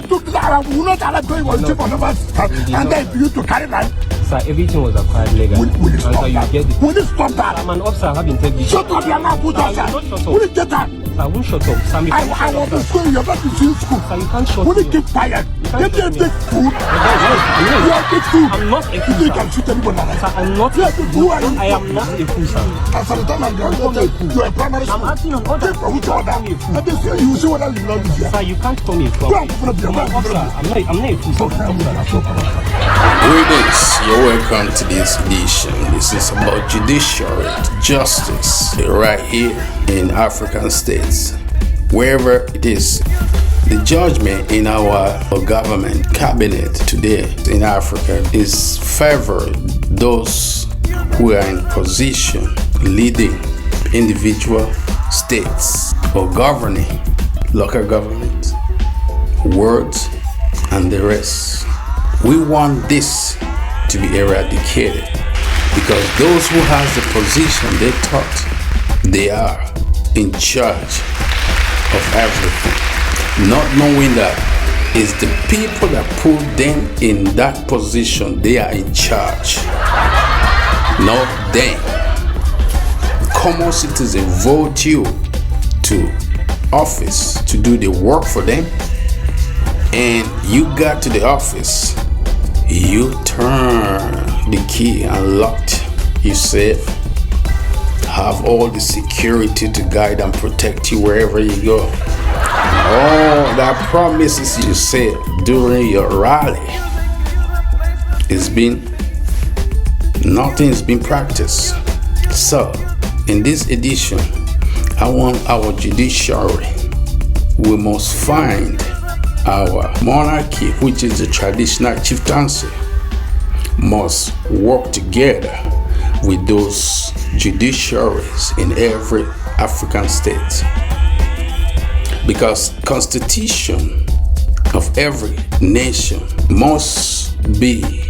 can't do that. I will not allow you to take on the bus and then for you to carry that. Sir, everything was acquired legally. Will you stop that? Will you stop that? I'm an officer, I have integrity. Shut up, you're not good officer. Will you get that? I won't shut up. Sir, I was in school, you're not in school. Sir, you can't shut Will you me. keep quiet? Get me a big food. You are big food. I'm not a You fool, think sir. I'm shooting anyone like Sir, that? I'm not a fool. I am not a fool, sir. As a time I'm you are primary school. I'm acting on order. Take from which order? And they say you see what I love you here. Sir, you can't call me a fool. Go and put up your mouth. I'm not a fool, sir. Greetings, you're welcome to this edition. This is about judiciary, justice, right here in African states. Wherever it is, the judgment in our government cabinet today in Africa is favoring those who are in position leading individual states or governing local government, wards, and the rest. We want this to be eradicated because those who have the position, they thought they are in charge of everything, not knowing that it's the people that put them in that position. They are in charge, not them. Common citizens vote you to office to do the work for them, and you got to the office, you turn the key and locked yourself, have all the security to guide and protect you wherever you go. And all that promises you said during your rally nothing's been practiced. So in this edition, I want our judiciary, we must find our monarchy, which is the traditional chieftaincy, must work together with those judiciaries in every African state, because constitution of every nation must be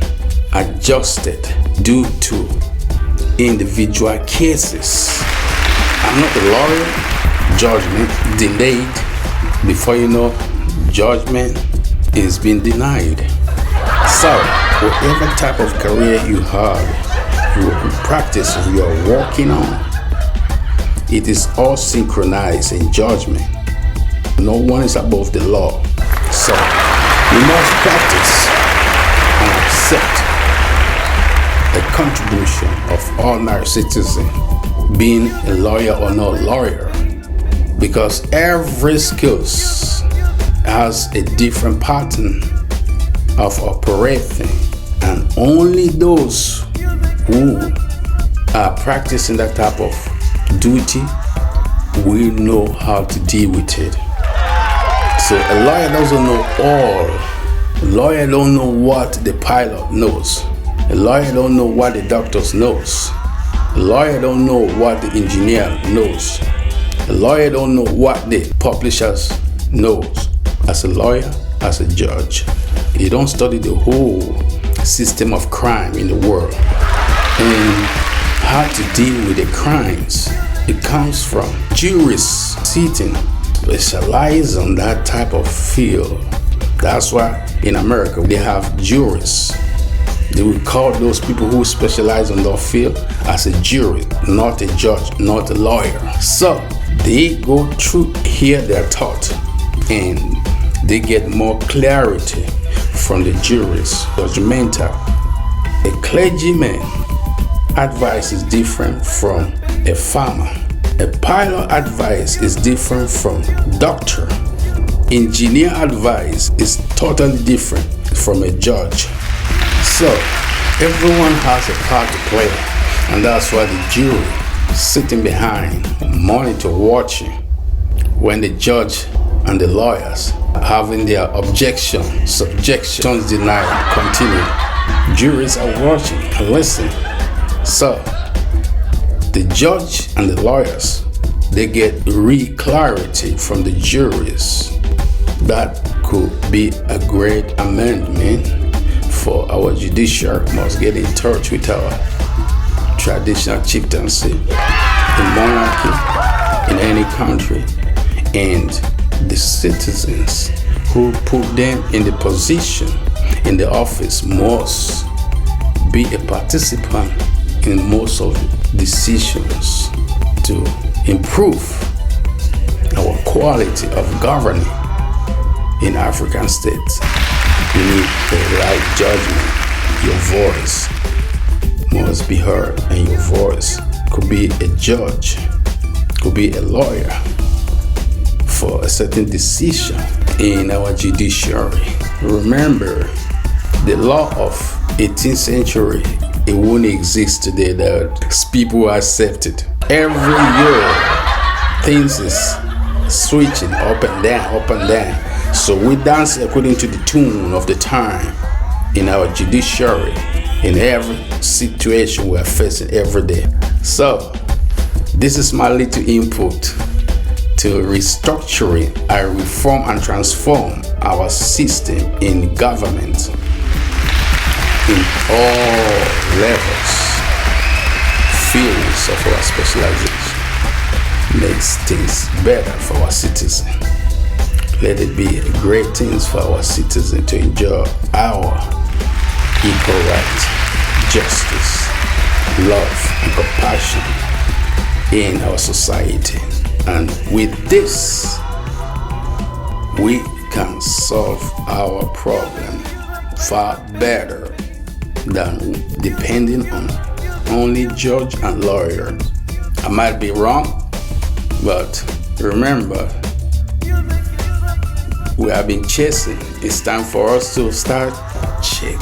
adjusted due to individual cases. I'm not a lawyer. Judgment delayed, before you know, judgment is being denied. So whatever type of career you have, you are practicing, you are working on, it is all synchronized in judgment. No one is above the law. So we must practice and accept the contribution of ordinary citizen, being a lawyer or not lawyer, because every skills has a different pattern of operating, and only those who are practicing that type of duty will know how to deal with it. So a lawyer doesn't know all. A lawyer don't know what the pilot knows. A lawyer don't know what the doctor knows. A lawyer don't know what the engineer knows. A lawyer don't know what the publishers knows. As a lawyer, as a judge, you don't study the whole system of crime in the world and how to deal with the crimes. It comes from jurists sitting, specialize on that type of field. That's why in America they have jurists. They will call those people who specialize on that field as a jury, not a judge, not a lawyer. So they go through, hear their thought, and they get more clarity from the juries, judgmental. A clergyman advice is different from a farmer. A pilot advice is different from doctor. Engineer advice is totally different from a judge. So everyone has a part to play, and that's why the jury sitting behind, monitor, watching, when the judge and the lawyers having their subjections denied, continue. Juries are watching and listening. So the judge and the lawyers, they get clarity from the juries. That could be a great amendment for our judiciary. Must get in touch with our traditional chieftaincy, the monarchy in any country, and the citizens who put them in the position, in the office, must be a participant in most of the decisions to improve our quality of governing in African states. You need the right judgment. Your voice must be heard, and your voice could be a judge, could be a lawyer for a certain decision in our judiciary. Remember, the law of 18th century, it wouldn't exist today that people accept it. Every year, things is switching up and down, up and down. So we dance according to the tune of the time in our judiciary, in every situation we are facing every day. So, this is my little input to restructuring and reform and transform our system in government in all levels, fields of our specialization. Makes things better for our citizens. Let it be great things for our citizens to enjoy our equal rights, justice, love, and compassion in our society. And with this, we can solve our problem far better than depending on only judge and lawyer. I might be wrong, but remember, we have been chasing. It's time for us to start checking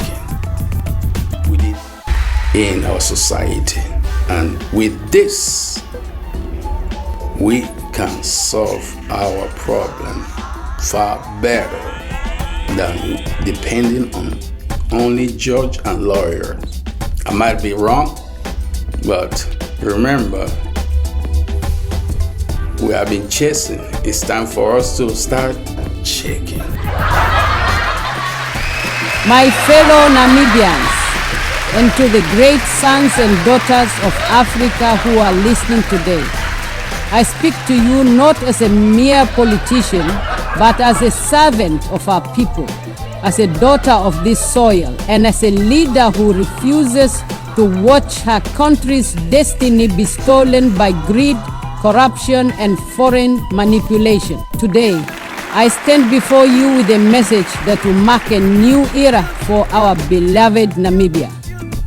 with it in our society. And with this, we can solve our problem far better than depending on only judge and lawyer. I might be wrong, but remember, we have been chasing. It's time for us to start checking. My fellow Namibians, and to the great sons and daughters of Africa who are listening today, I speak to you not as a mere politician, but as a servant of our people, as a daughter of this soil, and as a leader who refuses to watch her country's destiny be stolen by greed, corruption, and foreign manipulation. Today, I stand before you with a message that will mark a new era for our beloved Namibia.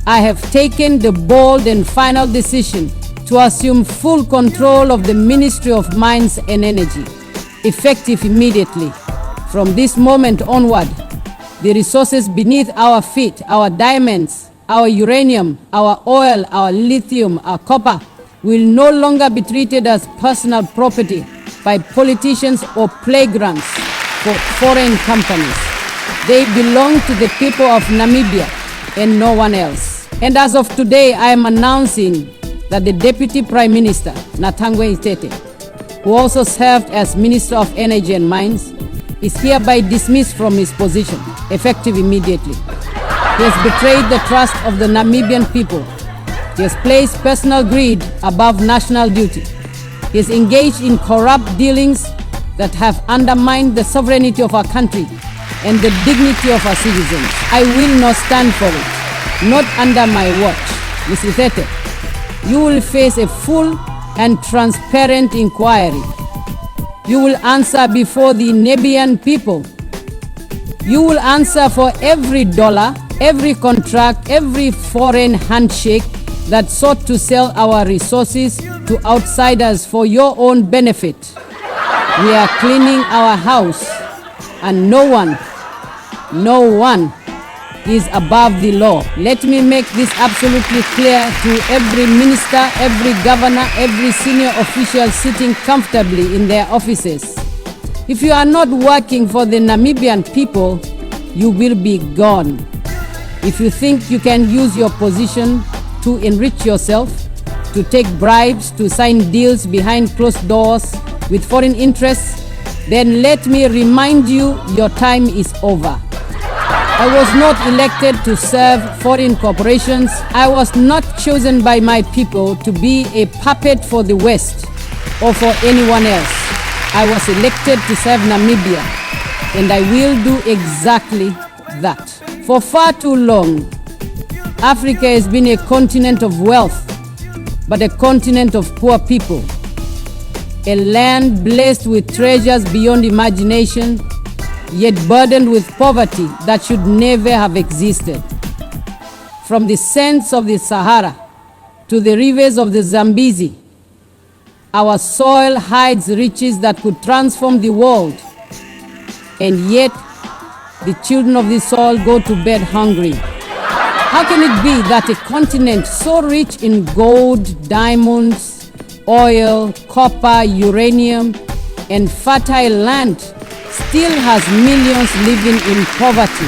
I have taken the bold and final decision to assume full control of the Ministry of Mines and Energy, effective immediately. From this moment onward, the resources beneath our feet, our diamonds, our uranium, our oil, our lithium, our copper, will no longer be treated as personal property by politicians or playgrounds for foreign companies. They belong to the people of Namibia and no one else. And as of today, I am announcing that the Deputy Prime Minister, Natangwe Itete, who also served as Minister of Energy and Mines, is hereby dismissed from his position, effective immediately. He has betrayed the trust of the Namibian people. He has placed personal greed above national duty. He has engaged in corrupt dealings that have undermined the sovereignty of our country and the dignity of our citizens. I will not stand for it, not under my watch. Mr. Itete, you will face a full and transparent inquiry. You will answer before the Namibian people. You will answer for every dollar, every contract, every foreign handshake that sought to sell our resources to outsiders for your own benefit. We are cleaning our house, and no one is above the law. Let me make this absolutely clear to every minister, every governor, every senior official sitting comfortably in their offices. If you are not working for the Namibian people, you will be gone. If you think you can use your position to enrich yourself, to take bribes, to sign deals behind closed doors with foreign interests, then let me remind you, your time is over. I was not elected to serve foreign corporations. I was not chosen by my people to be a puppet for the West or for anyone else. I was elected to serve Namibia, and I will do exactly that. For far too long, Africa has been a continent of wealth, but a continent of poor people. A land blessed with treasures beyond imagination, yet burdened with poverty that should never have existed. From the sands of the Sahara to the rivers of the Zambezi, our soil hides riches that could transform the world, and yet the children of the soil go to bed hungry. How can it be that a continent so rich in gold, diamonds, oil, copper, uranium, and fertile land still has millions living in poverty?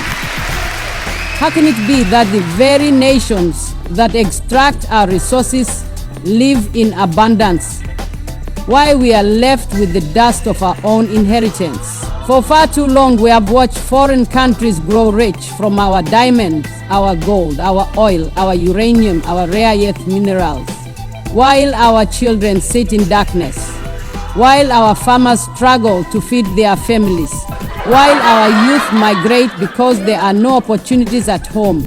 How can it be that the very nations that extract our resources live in abundance, while we are left with the dust of our own inheritance? For far too long, we have watched foreign countries grow rich from our diamonds, our gold, our oil, our uranium, our rare earth minerals, while our children sit in darkness, while our farmers struggle to feed their families, while our youth migrate because there are no opportunities at home.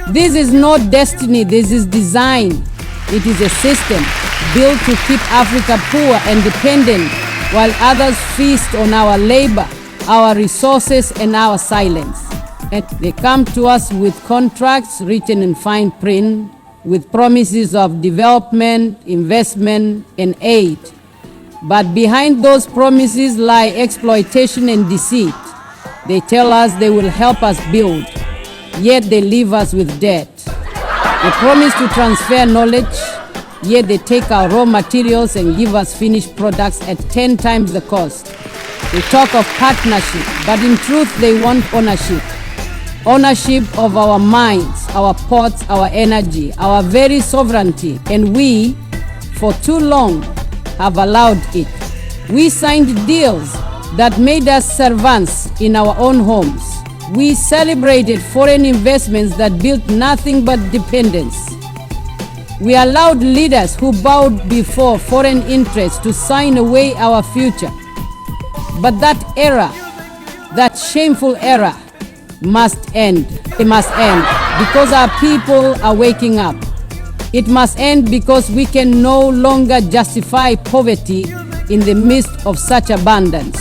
This is not destiny, this is design. It is a system built to keep Africa poor and dependent, while others feast on our labor, our resources, and our silence. And they come to us with contracts written in fine print, with promises of development, investment, and aid. But behind those promises lie exploitation and deceit. They tell us they will help us build, yet they leave us with debt. They promise to transfer knowledge, yet they take our raw materials and give us finished products at 10 times the cost. They talk of partnership, but in truth they want ownership. Ownership of our minds, our ports, our energy, our very sovereignty, and we, for too long, have allowed it. We signed deals that made us servants in our own homes. We celebrated foreign investments that built nothing but dependence. We allowed leaders who bowed before foreign interests to sign away our future. But that era, that shameful era, must end. It must end because our people are waking up. It must end because we can no longer justify poverty in the midst of such abundance.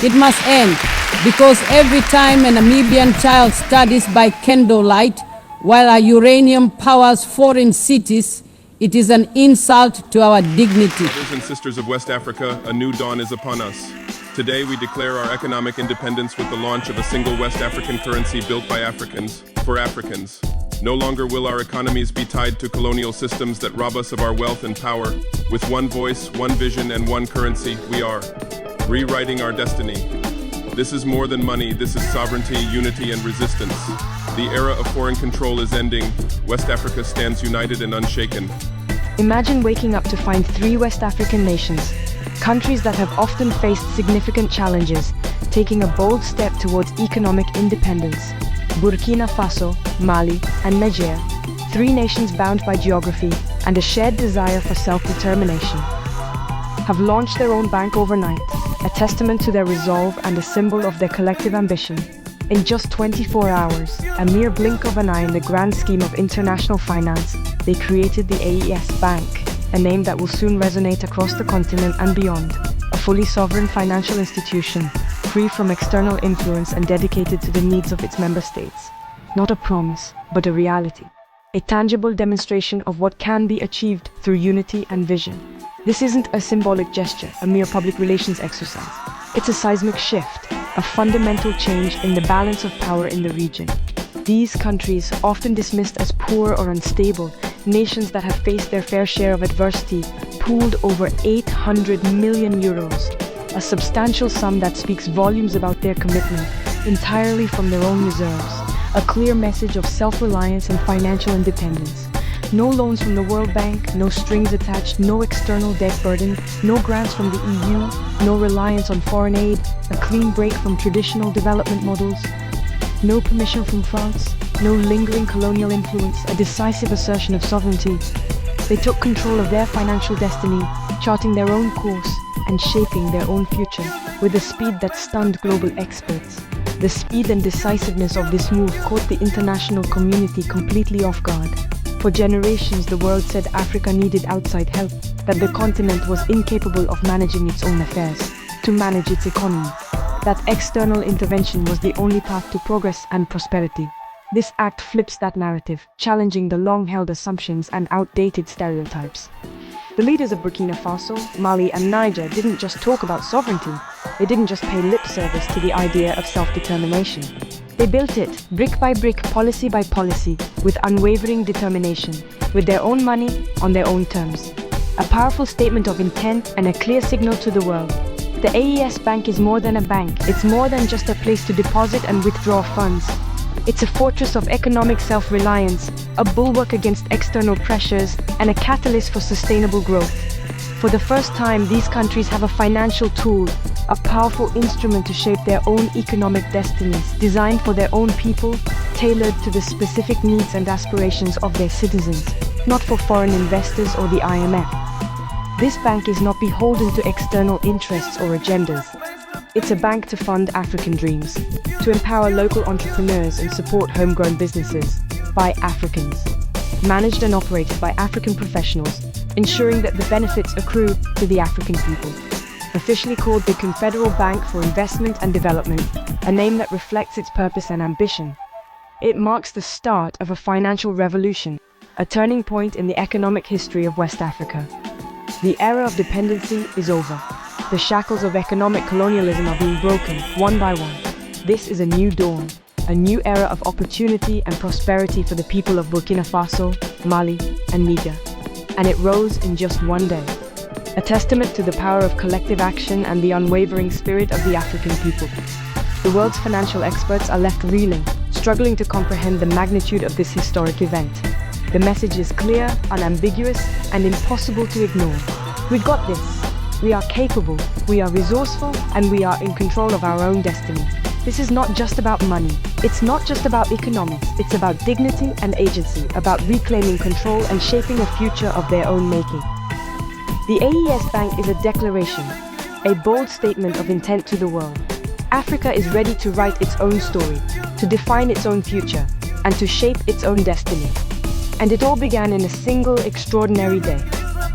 It must end because every time a Namibian child studies by candlelight while our uranium powers foreign cities, it is an insult to our dignity. Brothers and sisters of West Africa, a new dawn is upon us. Today we declare our economic independence with the launch of a single West African currency built by Africans, for Africans. No longer will our economies be tied to colonial systems that rob us of our wealth and power. With one voice, one vision, and one currency, we are rewriting our destiny. This is more than money, this is sovereignty, unity, and resistance. The era of foreign control is ending. West Africa stands united and unshaken. Imagine waking up to find 3 West African nations, countries that have often faced significant challenges, taking a bold step towards economic independence. Burkina Faso, Mali, and Niger, 3 nations bound by geography and a shared desire for self-determination, have launched their own bank overnight, a testament to their resolve and a symbol of their collective ambition. In just 24 hours, a mere blink of an eye in the grand scheme of international finance, they created the AES Bank, a name that will soon resonate across the continent and beyond. A fully sovereign financial institution, free from external influence and dedicated to the needs of its member states. Not a promise, but a reality. A tangible demonstration of what can be achieved through unity and vision. This isn't a symbolic gesture, a mere public relations exercise. It's a seismic shift, a fundamental change in the balance of power in the region. These countries, often dismissed as poor or unstable, nations that have faced their fair share of adversity, pooled over 800 million euros, a substantial sum that speaks volumes about their commitment, entirely from their own reserves, a clear message of self-reliance and financial independence. No loans from the World Bank, no strings attached, no external debt burden, no grants from the EU, no reliance on foreign aid, a clean break from traditional development models, no permission from France, no lingering colonial influence, a decisive assertion of sovereignty. They took control of their financial destiny, charting their own course, and shaping their own future with a speed that stunned global experts. The speed and decisiveness of this move caught the international community completely off guard. For generations, the world said Africa needed outside help, that the continent was incapable of managing its own affairs, to manage its economy, that external intervention was the only path to progress and prosperity. This act flips that narrative, challenging the long-held assumptions and outdated stereotypes. The leaders of Burkina Faso, Mali, and Niger didn't just talk about sovereignty. They didn't just pay lip service to the idea of self-determination. They built it, brick by brick, policy by policy, with unwavering determination, with their own money, on their own terms. A powerful statement of intent and a clear signal to the world. The AES Bank is more than a bank. It's more than just a place to deposit and withdraw funds. It's a fortress of economic self-reliance, a bulwark against external pressures, and a catalyst for sustainable growth. For the first time, these countries have a financial tool, a powerful instrument to shape their own economic destinies, designed for their own people, tailored to the specific needs and aspirations of their citizens, not for foreign investors or the IMF. This bank is not beholden to external interests or agendas. It's a bank to fund African dreams, to empower local entrepreneurs and support homegrown businesses by Africans, managed and operated by African professionals, ensuring that the benefits accrue to the African people. Officially called the Confederal Bank for Investment and Development, a name that reflects its purpose and ambition. It marks the start of a financial revolution, a turning point in the economic history of West Africa. The era of dependency is over. The shackles of economic colonialism are being broken, one by one. This is a new dawn, a new era of opportunity and prosperity for the people of Burkina Faso, Mali, and Niger. And it rose in just one day. A testament to the power of collective action and the unwavering spirit of the African people. The world's financial experts are left reeling, struggling to comprehend the magnitude of this historic event. The message is clear, unambiguous, and impossible to ignore. We got this. We are capable, we are resourceful, and we are in control of our own destiny. This is not just about money. It's not just about economics. It's about dignity and agency, about reclaiming control and shaping a future of their own making. The AES Bank is a declaration, a bold statement of intent to the world. Africa is ready to write its own story, to define its own future, and to shape its own destiny. And it all began in a single extraordinary day.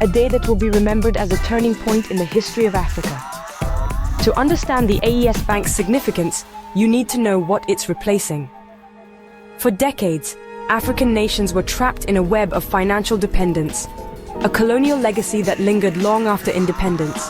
A day that will be remembered as a turning point in the history of Africa. To understand the AES Bank's significance, you need to know what it's replacing. For decades, African nations were trapped in a web of financial dependence, a colonial legacy that lingered long after independence.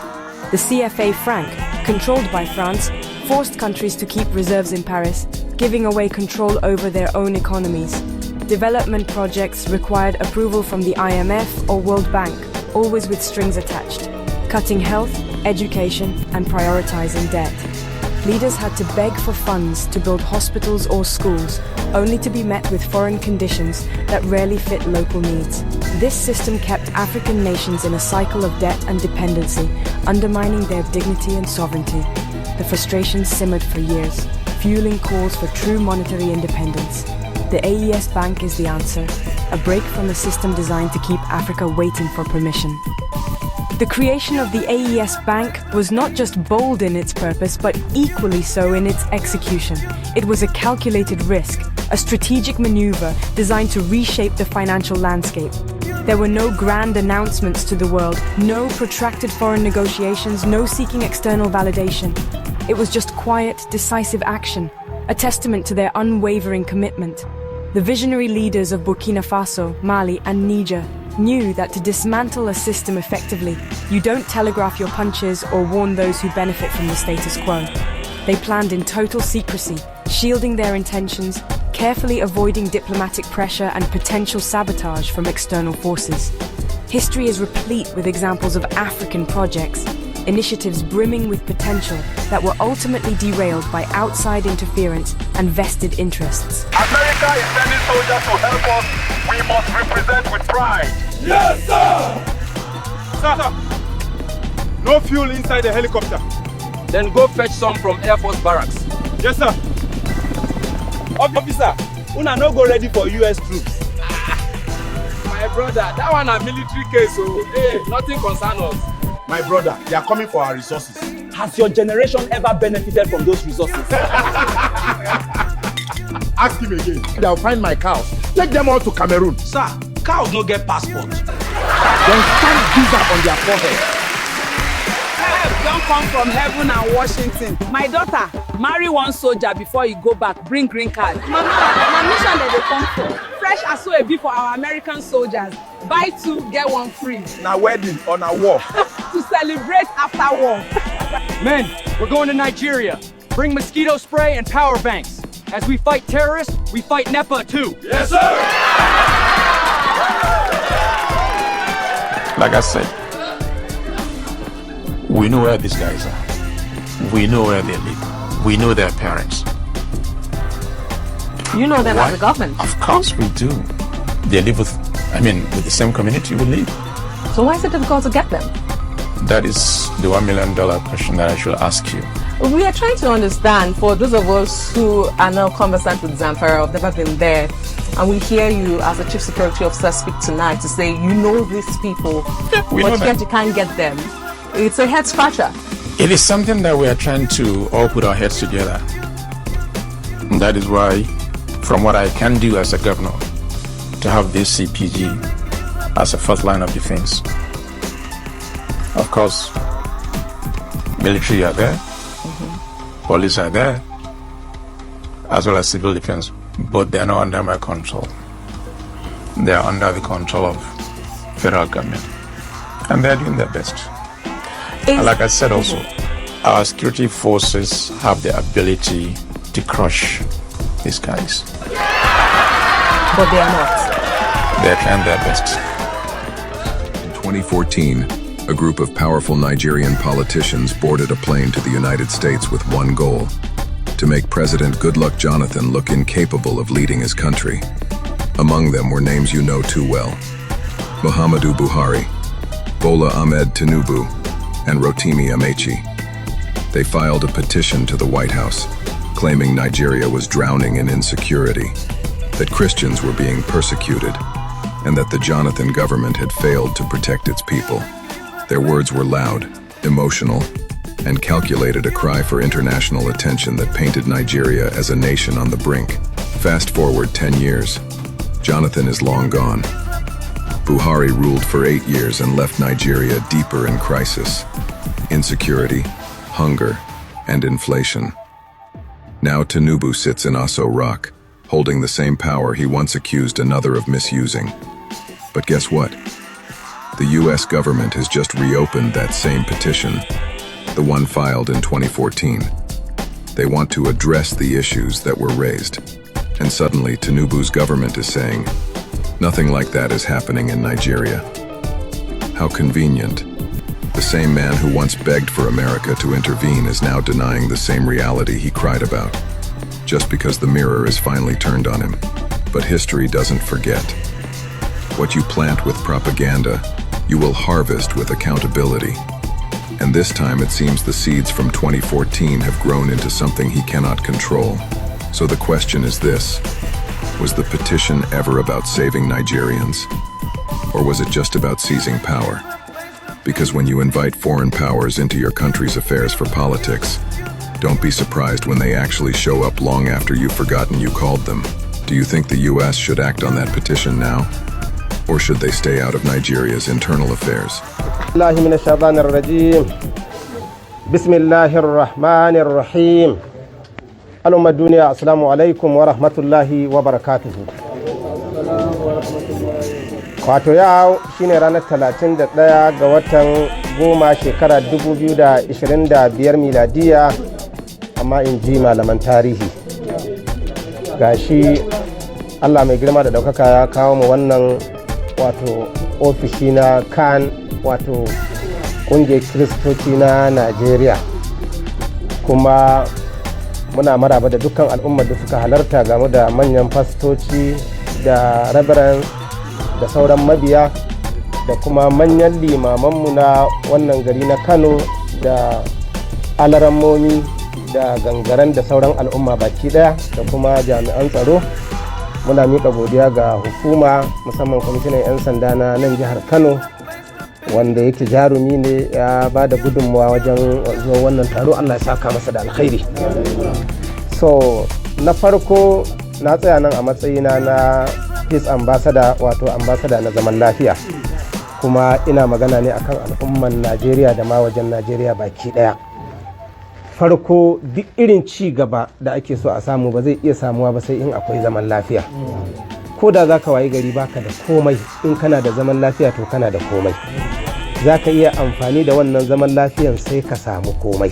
The CFA franc, controlled by France, forced countries to keep reserves in Paris, giving away control over their own economies. Development projects required approval from the IMF or World Bank, always with strings attached, cutting health, education, and prioritizing debt. Leaders had to beg for funds to build hospitals or schools, only to be met with foreign conditions that rarely fit local needs. This system kept African nations in a cycle of debt and dependency, undermining their dignity and sovereignty. The frustrations simmered for years, fueling calls for true monetary independence. The AES Bank is the answer, a break from a system designed to keep Africa waiting for permission. The creation of the AES Bank was not just bold in its purpose, but equally so in its execution. It was a calculated risk, a strategic maneuver designed to reshape the financial landscape. There were no grand announcements to the world, no protracted foreign negotiations, no seeking external validation. It was just quiet, decisive action, a testament to their unwavering commitment. The visionary leaders of Burkina Faso, Mali, and Niger knew that to dismantle a system effectively, you don't telegraph your punches or warn those who benefit from the status quo. They planned in total secrecy, shielding their intentions, carefully avoiding diplomatic pressure and potential sabotage from external forces. History is replete with examples of African projects, initiatives brimming with potential that were ultimately derailed by outside interference and vested interests. America is sending soldiers to help us. We must represent with pride. Yes, sir! Sir, no fuel inside the helicopter. Then go fetch some from Air Force barracks. Yes, sir. Officer, una no go ready for US troops. My brother, that one a military case, so hey, nothing concern us. My brother, they are coming for our resources. Has your generation ever benefited from those resources? Ask him again. They'll find my cows. Take them all to Cameroon. Sir, cows don't get passports. Then stamp visa on their forehead. Help don't come from heaven and Washington. My daughter, marry one soldier before you go back. Bring green card. Mama, my mission that they come for. Fresh as so a bit for our American soldiers. Buy 2, get 1 free. Now wedding on a war. To celebrate after war. Men, we're going to Nigeria. Bring mosquito spray and power banks. As we fight terrorists, we fight NEPA too. Yes, sir! Like I said, we know where these guys are. We know where they live. We know their parents. You know them as a government. Of course we do. They live with the same community we live. So why is it difficult to get them? That is the $1 million question that I should ask you. We are trying to understand, for those of us who are now conversant with Zamfara, have never been there, and we hear you as a chief security officer speak tonight to say you know these people, but yet you can't get them. It's a head scratcher. It is something that we are trying to all put our heads together. And that is why, from what I can do as a governor, to have this CPG as a first line of defense. Of course, military are there, police are there, as well as civil defense, but they are not under my control. They are under the control of federal government, and they are doing their best. And like I said also, our security forces have the ability to crush these guys. But they are not. They are trying their best. In 2014, a group of powerful Nigerian politicians boarded a plane to the United States with one goal: to make President Goodluck Jonathan look incapable of leading his country. Among them were names you know too well: Muhammadu Buhari, Bola Ahmed Tinubu, and Rotimi Amechi. They filed a petition to the White House, claiming Nigeria was drowning in insecurity, that Christians were being persecuted, and that the Jonathan government had failed to protect its people. Their words were loud, emotional, and calculated a cry for international attention that painted Nigeria as a nation on the brink. Fast forward 10 years. Jonathan is long gone. Buhari ruled for 8 years and left Nigeria deeper in crisis, insecurity, hunger, and inflation. Now Tinubu sits in Aso Rock, holding the same power he once accused another of misusing. But guess what? The US government has just reopened that same petition, the one filed in 2014. They want to address the issues that were raised. And suddenly Tinubu's government is saying, nothing like that is happening in Nigeria. How convenient. The same man who once begged for America to intervene is now denying the same reality he cried about, just because the mirror is finally turned on him. But history doesn't forget. What you plant with propaganda, you will harvest with accountability. And this time it seems the seeds from 2014 have grown into something he cannot control. So the question is this: was the petition ever about saving Nigerians? Or was it just about seizing power? Because when you invite foreign powers into your country's affairs for politics, don't be surprised when they actually show up long after you've forgotten you called them. Do you think the US should act on that petition now? Or should they stay out of Nigeria's internal affairs? Bismillahirrahmanirrahim. Al'ummar duniya, assalamu alaikum wa rahmatullahi wa barakatuhu. Wato yau shine ranar 31 ga watan 10 shekara 2025 miladiya, amma in ji malaman tarihi. Gashi Allah mai girma da daukaka ya kawo mu wannan wato ofishi na kan wato kungiyar Kiristoci na Najeriya, kuma muna maraba da dukkan al'ummar da suka halarta game da manyan fastoci da reverend da sauran mabiya da kuma manyan limamanmu na wannan gari na Kano da alarammomi da gangaren da sauran al'umma baki daya da kuma jami'an tsaro. Muna miƙa godiya ga hukuma, musamman kwamishinan 'yan sanda na nan jihar Kano, wanda yake jarumi ne ya ba da gudunmawa wajen zuwa wannan taro. Allah ya saka masa da alkhairi. So na farko na tsaya nan a matsayina na peace ambassador, wato ambassador na zaman lafiya, kuma ina magana ne akan al'umman Najeriya da ma wajen Najeriya baki daya. Farko duk irin ci gaba da ake so a samu ba zai iya samuwa ba sai in akwai zaman lafiya. Ko da za ka wayi gari baka da komai, in kana da zaman lafiya to kana da komai. Za ka iya amfani da wannan zaman lafiyan sai ka samu komai.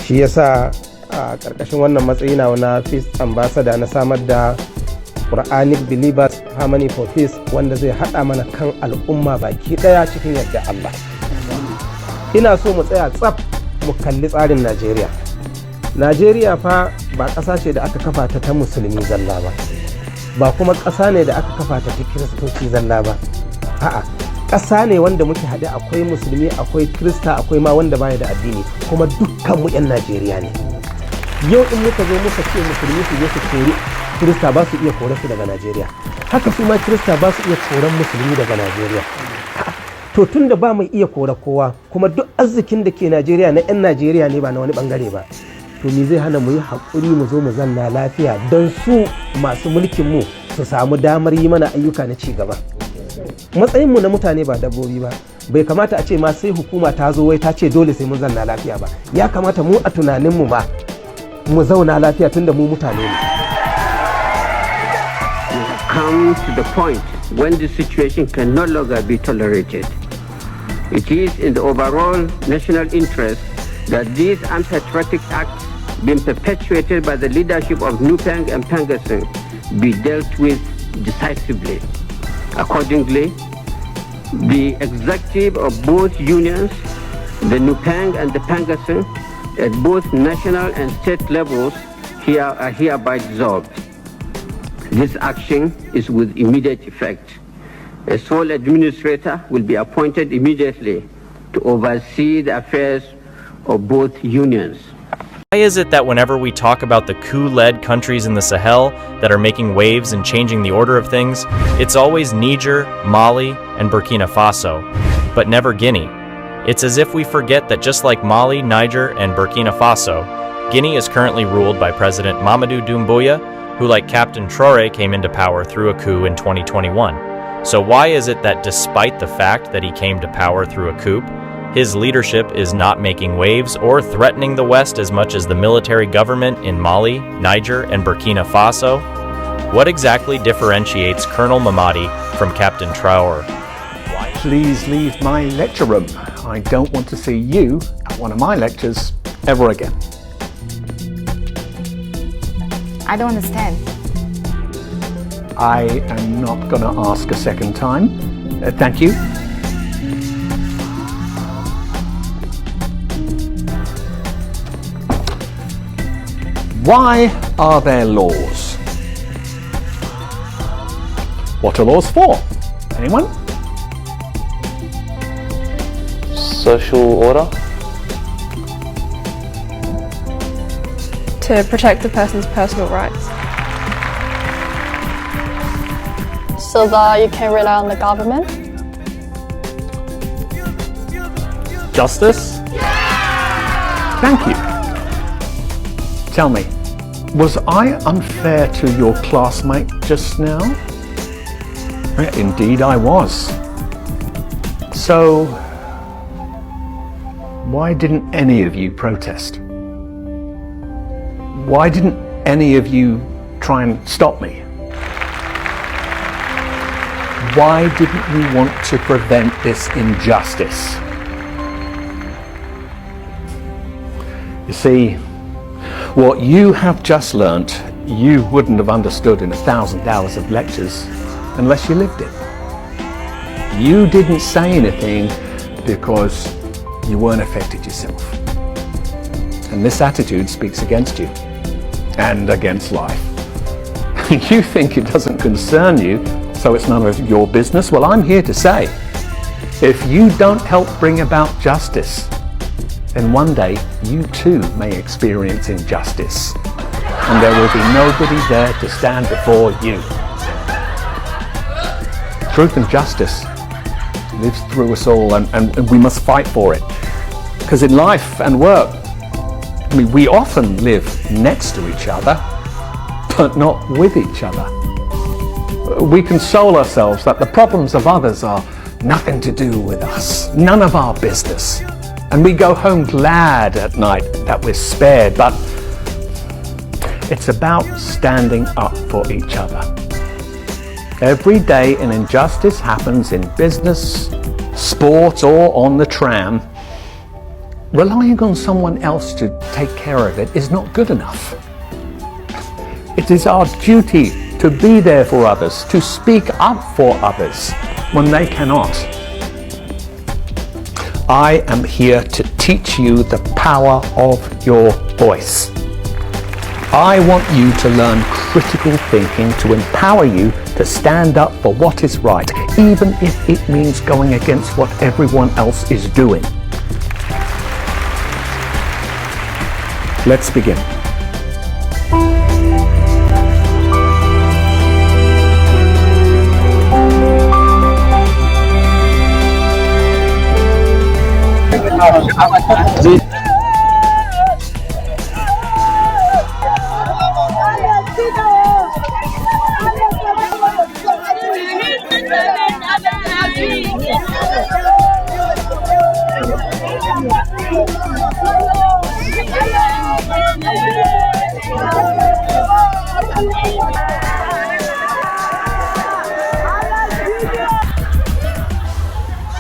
Shi yasa a ƙarƙashin wannan matsayi na peace ambassador na samar da Quranic Believers Harmony for Peace, wanda zai haɗa mana kan al'umma baki ɗaya cikin yadda Allah. Ina so mu tsaya tsaf mu kalli tsarin Najeriya. Najeriya fa ba ƙasa ce da aka kafa ta musulmi zalla ba, ba kuma ƙasa ne da aka kafa ta kiristoci zalla ba. A'a, ƙasa ne wanda muke haɗe, akwai musulmi, akwai kirista, akwai ma wanda baya da addini, kuma dukkan mu 'yan Najeriya ne. Yau in muka zo muka ce musulmi su je su kori kirista, ba su iya kore su daga Najeriya, haka su ma kirista ba su iya koren musulmi daga Najeriya. To tun da ba mu iya kore kowa, kuma duk arzikin da ke Najeriya na 'yan Najeriya ne ba na wani bangare ba, to me zai hana mu yi haƙuri mu zo mu zanna lafiya don su masu mulkin mu su samu damar yi mana ayyuka na ci gaba. Matsayinmu na mutane ba dabbobi ba, bai kamata a ce ma sai hukuma ta zo wai ta ce dole sai mun zanna lafiya ba. Ya kamata mu a tunaninmu ma mu zauna lafiya tunda mu mutane ne. Come to the point when the situation can no longer be tolerated. It is in the overall national interest that these unpatriotic acts being perpetuated by the leadership of Nupeng and Pangasing be dealt with decisively. Accordingly, the executive of both unions, the Nupeng and the Pangasing, at both national and state levels are hereby dissolved. This action is with immediate effect. A sole administrator will be appointed immediately to oversee the affairs of both unions. Why is it that whenever we talk about the coup-led countries in the Sahel that are making waves and changing the order of things, it's always Niger, Mali, and Burkina Faso, but never Guinea? It's as if we forget that just like Mali, Niger, and Burkina Faso, Guinea is currently ruled by President Mamadou Doumbouya, who like Captain Traoré came into power through a coup in 2021. So why is it that despite the fact that he came to power through a coup, his leadership is not making waves or threatening the West as much as the military government in Mali, Niger, and Burkina Faso? What exactly differentiates Colonel Mamadi from Captain Traoré? Please leave my lecture room. I don't want to see you at one of my lectures ever again. I don't understand. I am not going to ask a second time. Thank you. Why are there laws? What are laws for? Anyone? Social order? To protect the person's personal rights. So that you can rely on the government? Justice? Thank you. Tell me, was I unfair to your classmate just now? Indeed I was. So, why didn't any of you protest? Why didn't any of you try and stop me? Why didn't you want to prevent this injustice? You see, what you have just learnt, you wouldn't have understood in 1,000 hours of lectures unless you lived it. You didn't say anything because you weren't affected yourself. And this attitude speaks against you and against life. You think it doesn't concern you, so it's none of your business. Well, I'm here to say, if you don't help bring about justice, then one day you too may experience injustice, and there will be nobody there to stand before you. Truth and justice lives through us all, and we must fight for it. Because in life and work, I mean, we often live next to each other, but not with each other. We console ourselves that the problems of others are nothing to do with us, none of our business. And we go home glad at night that we're spared, but it's about standing up for each other. Every day an injustice happens in business, sport, or on the tram. Relying on someone else to take care of it is not good enough. It is our duty to be there for others, to speak up for others when they cannot. I am here to teach you the power of your voice. I want you to learn critical thinking to empower you to stand up for what is right, even if it means going against what everyone else is doing. Let's begin.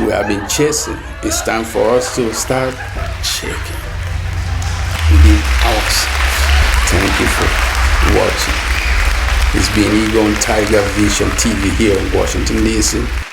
We have been chasing. It's time for us to start checking within ourselves. Thank you for watching. It's been Eagle Tiger Vision TV here in Washington, D.C.